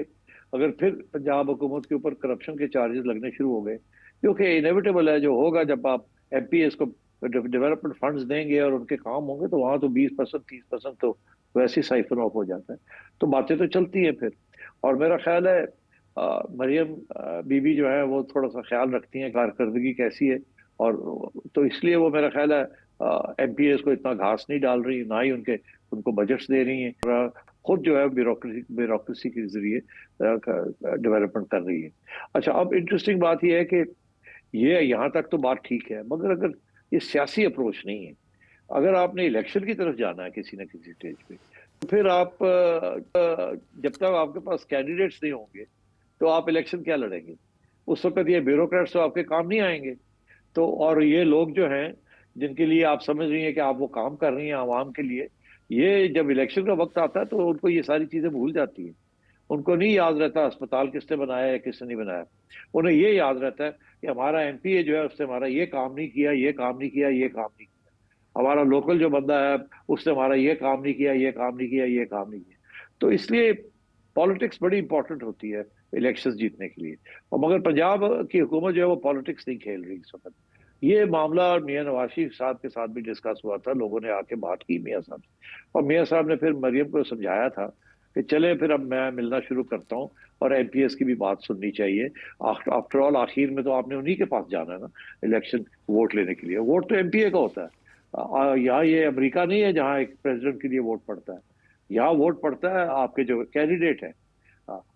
अगर फिर पंजाब हुकूमत के ऊपर करप्शन के चार्जेस लगने शुरू हो गए, क्योंकि इनेविटेबल है, जो होगा जब आप एमपीएस को डेवलपमेंट फंड्स देंगे और उनके काम होंगे, तो वहां तो 20% 30% तो वैसे ही साइफन ऑफ हो जाता है, तो बातें तो चलती हैं फिर। और मेरा ख्याल है मरियम बीबी जो है वो थोड़ा सा ख्याल रखती हैं कारकर्दगी कैसी है, और तो इसलिए वो मेरा ख्याल है एमपीएस को इतना घास नहीं डाल रही, ना ही उनको बजट्स दे रही हैं, और खुद जो है ब्यूरोक्रेसी के जरिए डेवलपमेंट कर रही है। अच्छा, अब इंटरेस्टिंग बात यह है कि ये यहाँ तक तो बात ठीक है, मगर अगर ये सियासी अप्रोच नहीं है, अगर आपने इलेक्शन की तरफ जाना है किसी न किसी स्टेज पे, तो फिर आप जब तक आपके पास कैंडिडेट्स नहीं होंगे तो आप इलेक्शन क्या लड़ेंगे? उस वक्त ये ब्यूरोक्रेट्स तो आपके काम नहीं आएंगे। तो और ये लोग जो हैं जिनके लिए आप समझ रही हैं कि आप वो काम कर रही हैं आवाम के लिए, ये जब इलेक्शन का वक्त आता है तो उनको ये सारी चीजें भूल जाती हैं। उनको नहीं याद रहता अस्पताल किसने बनाया है किसने नहीं बनाया, उन्हें ये याद रहता है कि हमारा एमपीए जो है उसने हमारा ये काम नहीं किया, ये काम नहीं किया, ये काम नहीं किया। हमारा लोकल जो बंदा है उसने हमारा ये काम नहीं किया, ये काम नहीं किया, ये काम नहीं किया। तो इसलिए पॉलिटिक्स बड़ी इंपॉर्टेंट होती है इलेक्शंस जीतने के लिए। और मगर पंजाब की हुकूमत जो है वो पॉलिटिक्स नहीं खेल रही इस वक्त। ये मामला मियां नवाज शरीफ साहब के साथ भी डिस्कस हुआ था, लोगों ने आके बात की मियां साहब से, और मियां साहब ने फिर मरियम को समझाया था कि चले फिर अब मैं मिलना शुरू करता हूँ और एमपीएस की भी बात सुननी चाहिए। आफ्टर ऑल आखिर में तो आपने उन्हीं के पास जाना है ना इलेक्शन वोट लेने के लिए। वोट तो एमपीए का होता है। यहाँ ये अमेरिका नहीं है जहाँ एक प्रेसिडेंट के लिए वोट पड़ता है। यहाँ वोट पड़ता है आपके जो कैंडिडेट है।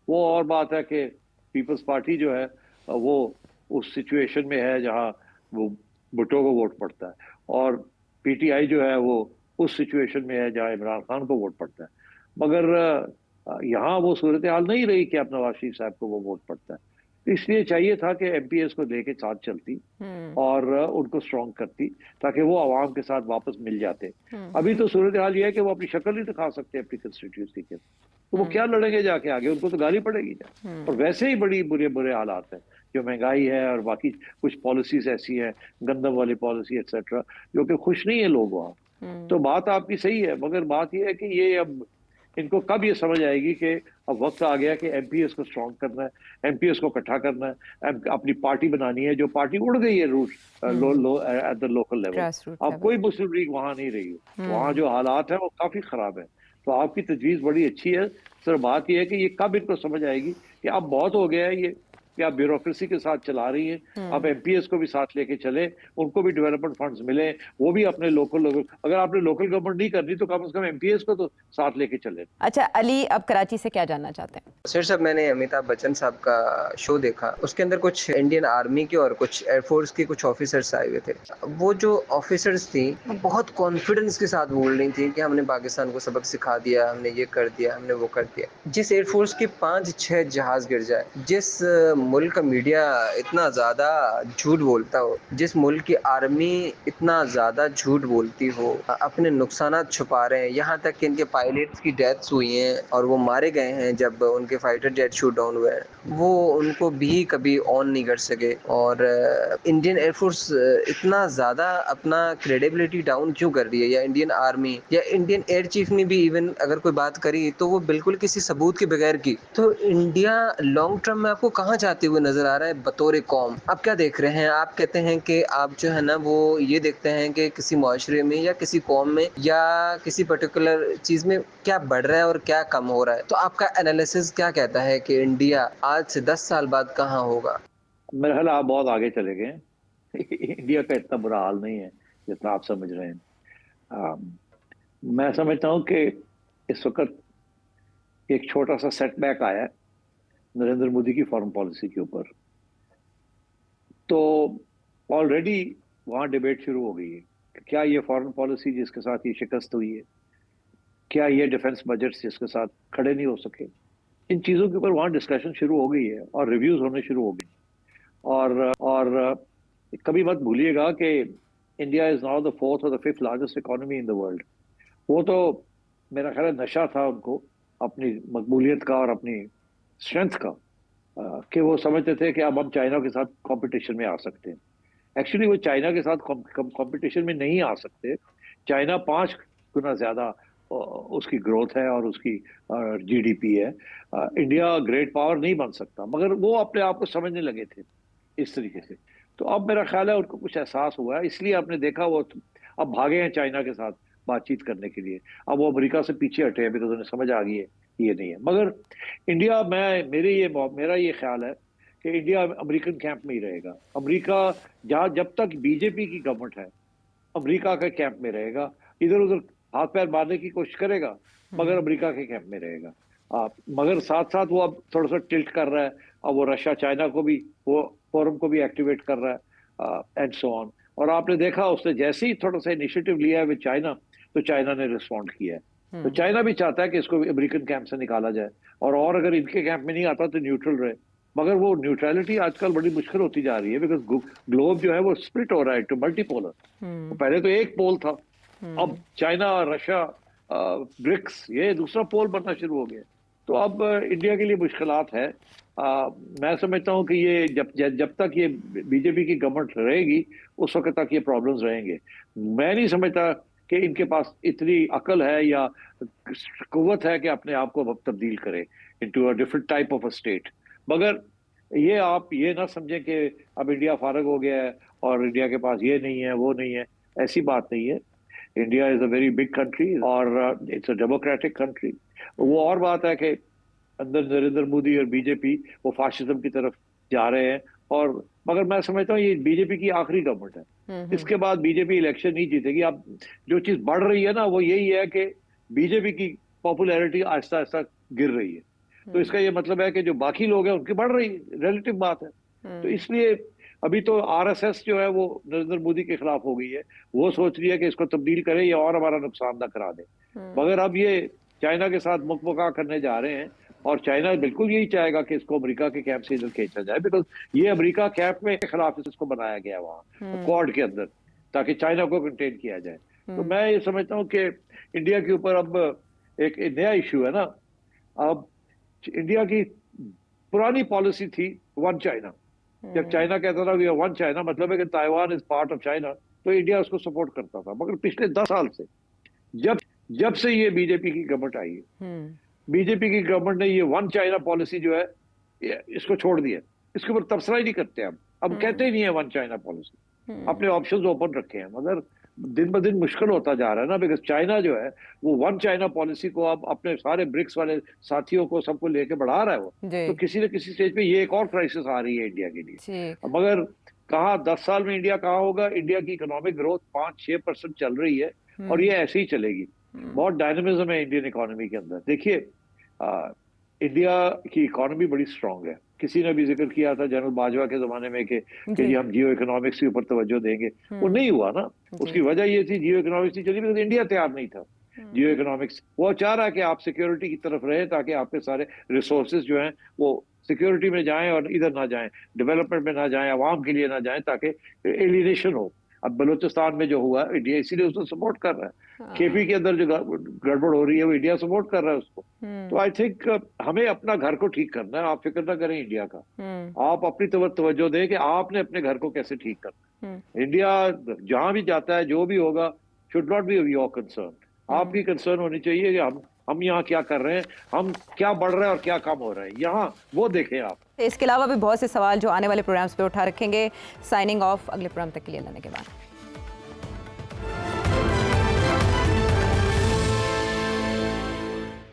वो और बात है कि पीपल्स पार्टी जो है वो उस सिचुएशन में है जहाँ वो भुट्टो को वोट पड़ता है, और पीटीआई जो है वो उस सिचुएशन में है जहाँ इमरान खान को वोट पड़ता है। मगर यहाँ वो सूरत हाल नहीं रही कि अब नवाज शरीफ साहब को वो वोट पड़ता है। तो इसलिए चाहिए था कि एमपीएस को लेके साथ चलती और उनको स्ट्रॉन्ग करती ताकि वो आवाम के साथ वापस मिल जाते। अभी तो सूरत हाल ये है कि वो अपनी शक्ल नहीं दिखा सकते अपनी कंस्टिट्यूंसी के, तो वो क्या लड़ेंगे जाके आगे, उनको तो गाली पड़ेगी जा। और वैसे ही बड़ी बुरे बुरे हालात हैं, जो महंगाई है और बाकी कुछ पॉलिसीज ऐसी हैं, गंदम वाली पॉलिसी एक्सेट्रा, जो कि खुश नहीं है लोग वहाँ। तो बात आपकी सही है, मगर बात यह है कि ये अब इनको कब ये समझ आएगी कि अब वक्त आ गया कि एमपीएस को स्ट्रॉन्ग करना है, एमपीएस को इकट्ठा करना है, अपनी पार्टी बनानी है। जो पार्टी उड़ गई है root at the local level, अब कोई मुस्लिम लीग वहां नहीं रही है। वहां जो हालात है वो काफी खराब है। तो आपकी तजवीज बड़ी अच्छी है सर। बात यह है कि ये कब इनको समझ आएगी कि अब बहुत हो गया है ये कि आप ब्यूरोक्रेसी के साथ चला रही हैं, आप एमपीएस को भी साथ लेके चले, उनको भी डेवलपमेंट फंड्स मिले, वो भी अपने लोकल अगर आपने लोकल गवर्नमेंट नहीं करनी तो कम से कम एमपीएस को तो साथ लेके चले। अच्छा अली, अब कराची से क्या जानना चाहते हैं? सर साहब, मैंने अमिताभ बच्चन साहब का शो देखा, उसके अंदर कुछ इंडियन आर्मी के और कुछ एयरफोर्स के कुछ ऑफिसर्स आए हुए थे। वो जो ऑफिसर्स थी वो बहुत कॉन्फिडेंस के साथ बोल रही थी कि हमने पाकिस्तान को सबक सिखा दिया, हमने ये कर दिया, हमने वो कर दिया। जिस एयरफोर्स के 5-6 जहाज गिर जाए, जिस मुल्क का मीडिया इतना ज्यादा झूठ बोलता हो, जिस मुल्क की आर्मी इतना ज्यादा झूठ बोलती हो, अपने नुकसानात छुपा रहे हैं, यहाँ तक कि इनके पायलट्स की डेथ्स हुई हैं और वो मारे गए हैं जब उनके फाइटर जेट शूट डाउन हुए हैं, वो उनको भी कभी ऑन नहीं कर सके। और इंडियन एयरफोर्स इतना ज्यादा अपना क्रेडिबिलिटी डाउन क्यों कर रही है, या इंडियन आर्मी या इंडियन एयर चीफ ने भी इवन अगर कोई बात करी तो वो बिल्कुल किसी सबूत के बगैर की। तो इंडिया लॉन्ग टर्म में आपको कहाँ जाते हुए नजर आ रहा है बतौर कौम? आप क्या देख रहे हैं? आप कहते हैं कि आप जो है ना वो ये देखते हैं कि किसी मुआशरे में या किसी कौम में या किसी पर्टिकुलर चीज में क्या बढ़ रहा है और क्या कम हो रहा है। तो आपका एनालिसिस क्या कहता है कि इंडिया आज से 10 साल बाद कहाँ होगा? मेरे ख्याल आप बहुत आगे चले गए। इंडिया का इतना बुरा हाल नहीं है जितना आप समझ रहे हैं। मैं समझता हूँ कि इस वक्त एक छोटा सा सेटबैक आया है नरेंद्र मोदी की फॉरेन पॉलिसी के ऊपर। तो ऑलरेडी वहां डिबेट शुरू हो गई है कि क्या ये फॉरेन पॉलिसी जिसके साथ ये शिकस्त हुई है, क्या ये डिफेंस बजट जिसके साथ खड़े नहीं हो सके, इन चीजों के ऊपर वहां डिस्कशन शुरू हो गई है और रिव्यूज होने शुरू हो गए। और कभी मत भूलिएगा कि India is now the 4th और the 5th largest economy in the world. वो तो मेरा ख्याल है नशा था उनको अपनी मकबूलियत का और अपनी स्ट्रेंथ का, कि वो समझते थे कि अब हम चाइना के साथ कंपटीशन में आ सकते हैं। एक्चुअली वो चाइना के साथ कंपटीशन में नहीं आ सकते। चाइना 5 गुना ज्यादा उसकी ग्रोथ है और उसकी जीडीपी है। इंडिया ग्रेट पावर नहीं बन सकता, मगर वो अपने आप को समझने लगे थे इस तरीके से। तो अब मेरा ख्याल है उनको कुछ एहसास हुआ है, इसलिए आपने देखा वो अब भागे हैं चाइना के साथ बातचीत करने के लिए। अब वो अमेरिका से पीछे हटे हैं बिकॉज उन्हें समझ आ गई है ये नहीं है। मगर इंडिया, मेरा ये ख्याल है कि इंडिया अमेरिकन कैंप में ही रहेगा। अमेरिका जहाँ जब तक बीजेपी की गवर्नमेंट है अमेरिका के कैंप में रहेगा, इधर उधर हाथ पैर मारने की कोशिश करेगा मगर अमेरिका के कैंप में रहेगा। मगर साथ साथ वो अब थोड़ा सा टिल्ट कर रहा है, अब वो रशिया चाइना को भी, वो फोरम को भी एक्टिवेट कर रहा है एंड सो ऑन। और आपने देखा उसने जैसे ही थोड़ा सा इनिशिएटिव लिया है विद चाइना, तो चाइना ने रिस्पॉन्ड किया है। तो चाइना भी चाहता है कि इसको अमेरिकन कैंप से निकाला जाए और अगर इनके कैंप में नहीं आता तो न्यूट्रल रहे। मगर वो न्यूट्रलिटी आजकल बड़ी मुश्किल होती जा रही है बिकॉज ग्लोब जो है वो स्प्लिट हो रहा है टू मल्टीपोलर। पहले तो एक पोल था, अब चाइना, रशिया, ब्रिक्स, ये दूसरा पोल बनना शुरू हो गया। तो अब इंडिया के लिए मुश्किलात है। मैं समझता हूँ कि ये जब तक ये बीजेपी की गवर्नमेंट रहेगी उस वक्त तक ये प्रॉब्लम्स रहेंगे। मैं नहीं समझता कि इनके पास इतनी अकल है या कुव्वत है कि अपने आप को अब तब्दील करे into a different type of a state. मगर ये आप ये ना समझें कि अब इंडिया फारग हो गया है और इंडिया के पास ये नहीं है वो नहीं है, ऐसी बात नहीं है। India is a very big country और इट्स अ डेमोक्रेटिक कंट्री। वो और बात है कि अंदर नरेंद्र मोदी और बीजेपी वो फाशिज्म की तरफ जा रहे हैं, और मगर मैं समझता हूँ ये बीजेपी की आखिरी गवर्नमेंट है। इसके बाद बीजेपी इलेक्शन नहीं जीतेगी। अब जो चीज बढ़ रही है ना वो यही है कि बीजेपी की पॉपुलैरिटी आहिस्ता आहिस्ता गिर रही है। तो इसका ये मतलब है कि जो बाकी लोग हैं उनकी बढ़ रही है, रिलेटिव बात है। तो इसलिए अभी तो आरएसएस जो है वो नरेंद्र मोदी के खिलाफ हो गई है, वो सोच रही है कि इसको तब्दील करे या और हमारा नुकसान ना करा दे। मगर अब ये चाइना के साथ मुकबका करने जा रहे हैं और चाइना बिल्कुल यही चाहेगा कि इसको अमेरिका के कैंप से इधर खींचा जाए, बिकॉज ये अमेरिका कैंप में खिलाफ इसको बनाया गया वहाँ क्वाड के अंदर, ताकि चाइना को कंटेन किया जाए। तो मैं ये समझता हूँ कि इंडिया के ऊपर अब एक नया इशू है ना। अब इंडिया की पुरानी पॉलिसी थी वन चाइना। जब चाइना कहता था वन चाइना मतलब है कि Taiwan is part of China, तो इंडिया उसको सपोर्ट करता था। मगर पिछले 10 साल से जब से ये बीजेपी की गवर्नमेंट आई है, बीजेपी की गवर्नमेंट ने ये वन चाइना पॉलिसी जो है इसको छोड़ दिया। इसके ऊपर तबसरा ही नहीं करते। अब कहते ही नहीं है वन चाइना पॉलिसी, अपने ऑप्शंस ओपन रखे हैं। मगर दिन ब दिन मुश्किल होता जा रहा है ना, बिकॉज चाइना जो है वो वन चाइना पॉलिसी को अब अपने सारे ब्रिक्स वाले साथियों को सबको लेके बढ़ा रहा है वो। तो किसी न किसी स्टेज पे ये एक और क्राइसिस आ रही है इंडिया के लिए। मगर कहाँ 10 साल में इंडिया कहाँ होगा? इंडिया की इकोनॉमिक ग्रोथ 5-6% चल रही है और ये ऐसे ही चलेगी। बहुत डायनामिज्म है इंडियन इकोनॉमी के अंदर। देखिए इंडिया की इकोनॉमी बड़ी स्ट्रांग है। किसी ने भी जिक्र किया था जनरल बाजवा के जमाने में कि जी हम जियो इकोनॉमिक्स के ऊपर तवज्जो देंगे, वो नहीं हुआ ना। उसकी वजह ये थी जियो इकोनॉमिक्स नहीं चली बिकॉज इंडिया तैयार नहीं था। जियो इकोनॉमिक्स वो चाह रहा है कि आप सिक्योरिटी की तरफ रहे ताकि आपके सारे रिसोर्सेज जो हैं वो सिक्योरिटी में जाएं और इधर ना जाएं, डेवलपमेंट में ना जाएं, आवाम के लिए ना जाएं, ताकि एलिनेशन हो। अब बलूचिस्तान में जो हुआ इंडिया इसीलिए उसको सपोर्ट कर रहा है। केपी के अंदर जो गड़बड़ हो रही है वो इंडिया सपोर्ट कर रहा है उसको। तो आई थिंक हमें अपना घर को ठीक करना है। आप फिक्र ना करें इंडिया का, आप अपनी तवज्जो दें कि आपने अपने घर को कैसे ठीक करना है। इंडिया जहां भी जाता है जो भी होगा should not be your concern. आपकी कंसर्न होनी चाहिए कि हम यहाँ क्या कर रहे हैं, हम क्या बढ़ रहे हैं और क्या कम हो रहा है, यहाँ वो देखें आप। इसके अलावा भी बहुत से सवाल जो आने वाले प्रोग्राम्स पे उठा रखेंगे। साइनिंग ऑफ, अगले प्रोग्राम तक के लिए लेने के बाद।